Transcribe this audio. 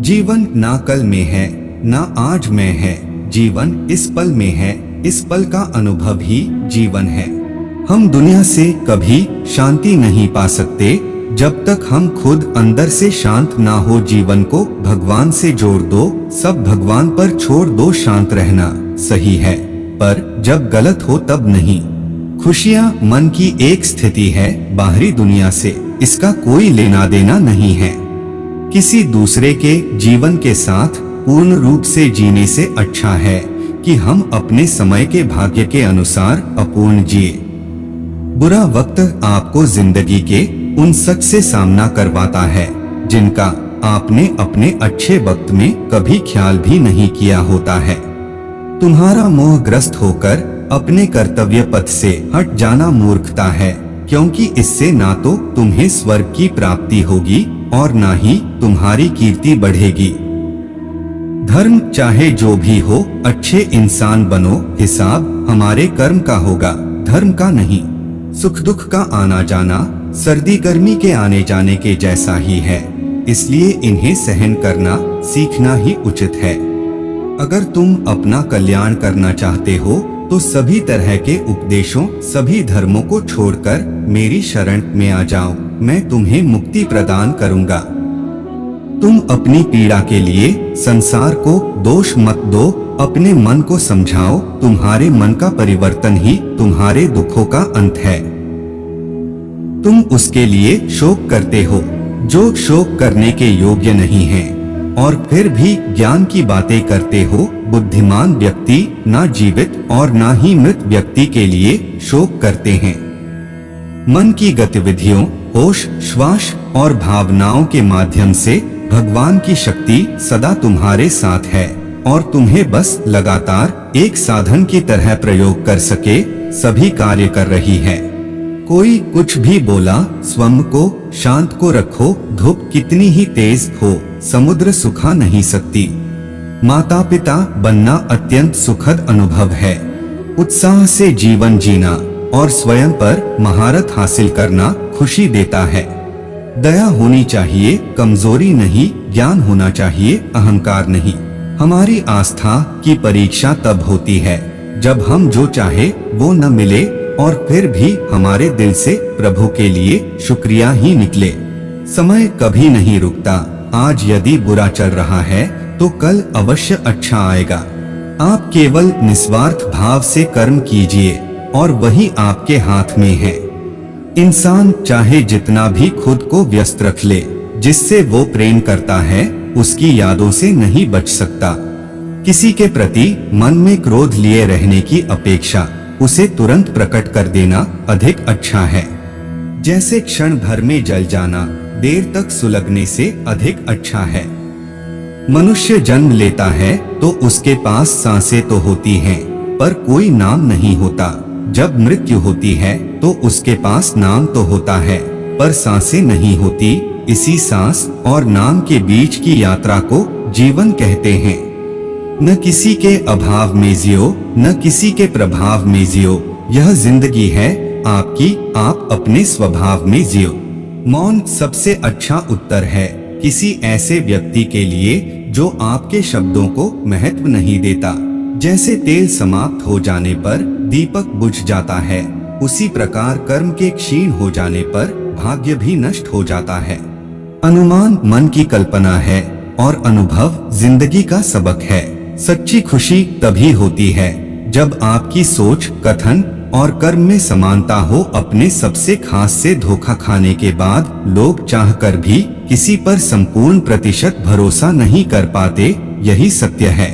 जीवन ना कल में है ना आज में है, जीवन इस पल में है, इस पल का अनुभव ही जीवन है। हम दुनिया से कभी शांति नहीं पा सकते जब तक हम खुद अंदर से शांत ना हो। जीवन को भगवान से जोड़ दो, सब भगवान पर छोड़ दो। शांत रहना सही है, पर जब गलत हो तब नहीं। खुशियाँ मन की एक स्थिति है, बाहरी दुनिया से इसका कोई लेना देना नहीं है। किसी दूसरे के जीवन के साथ पूर्ण रूप से जीने से अच्छा है कि हम अपने समय के भाग्य के अनुसार अपूर्ण जिए। बुरा वक्त आपको जिंदगी के उन शख्स से सामना करवाता है जिनका आपने अपने अच्छे वक्त में कभी ख्याल भी नहीं किया होता है। तुम्हारा मोहग्रस्त होकर अपने कर्तव्य पथ से हट जाना मूर्खता है, क्योंकि इससे ना तो तुम्हें स्वर्ग की प्राप्ति होगी और ना ही तुम्हारी कीर्ति बढ़ेगी। धर्म चाहे जो भी हो, अच्छे इंसान बनो। हिसाब हमारे कर्म का होगा, धर्म का नहीं। सुख दुख का आना जाना सर्दी गर्मी के आने जाने के जैसा ही है, इसलिए इन्हें सहन करना सीखना ही उचित है। अगर तुम अपना कल्याण करना चाहते हो तो सभी तरह के उपदेशों, सभी धर्मों को छोड़कर मेरी शरण में आ जाओ, मैं तुम्हें मुक्ति प्रदान करूंगा। तुम अपनी पीड़ा के लिए संसार को दोष मत दो, अपने मन को समझाओ। तुम्हारे मन का परिवर्तन ही तुम्हारे दुखों का अंत है। तुम उसके लिए शोक करते हो जो शोक करने के योग्य नहीं है, और फिर भी ज्ञान की बातें करते हो। बुद्धिमान व्यक्ति ना जीवित और ना ही मृत व्यक्ति के लिए शोक करते हैं। मन की गतिविधियों, होश, श्वास और भावनाओं के माध्यम से भगवान की शक्ति सदा तुम्हारे साथ है और तुम्हें बस लगातार एक साधन की तरह प्रयोग कर सके सभी कार्य कर रही है। कोई कुछ भी बोला, स्वयं को शांत को रखो। धूप कितनी ही तेज हो, समुद्र सुखा नहीं सकती। माता पिता बनना अत्यंत सुखद अनुभव है। उत्साह से जीवन जीना और स्वयं पर महारत हासिल करना खुशी देता है। दया होनी चाहिए, कमजोरी नहीं। ज्ञान होना चाहिए, अहंकार नहीं। हमारी आस्था की परीक्षा तब होती है जब हम जो चाहे वो न मिले और फिर भी हमारे दिल से प्रभु के लिए शुक्रिया ही निकले। समय कभी नहीं रुकता। आज यदि बुरा चल रहा है तो कल अवश्य अच्छा आएगा। आप केवल निस्वार्थ भाव से कर्म कीजिए और वही आपके हाथ में है। इंसान चाहे जितना भी खुद को व्यस्त रख ले, जिससे वो प्रेम करता है उसकी यादों से नहीं बच सकता। किसी के प्रति मन में क्रोध लिए रहने की अपेक्षा उसे तुरंत प्रकट कर देना अधिक अच्छा है। जैसे क्षण भर में जल जाना देर तक सुलगने से अधिक अच्छा है। मनुष्य जन्म लेता है तो उसके पास सांसें तो होती हैं, पर कोई नाम नहीं होता। जब मृत्यु होती है तो उसके पास नाम तो होता है, पर सांसें नहीं होती। इसी सांस और नाम के बीच की यात्रा को जीवन कहते हैं। न किसी के अभाव में जियो, न किसी के प्रभाव में जियो। यह जिंदगी है आपकी, आप अपने स्वभाव में जियो। मौन सबसे अच्छा उत्तर है किसी ऐसे व्यक्ति के लिए जो आपके शब्दों को महत्व नहीं देता। जैसे तेल समाप्त हो जाने पर दीपक बुझ जाता है, उसी प्रकार कर्म के क्षीण हो जाने पर भाग्य भी नष्ट हो जाता है। अनुमान मन की कल्पना है और अनुभव जिंदगी का सबक है। सच्ची खुशी तभी होती है जब आपकी सोच, कथन और कर्म में समानता हो। अपने सबसे खास से धोखा खाने के बाद लोग चाहकर भी किसी पर संपूर्ण प्रतिशत भरोसा नहीं कर पाते, यही सत्य है।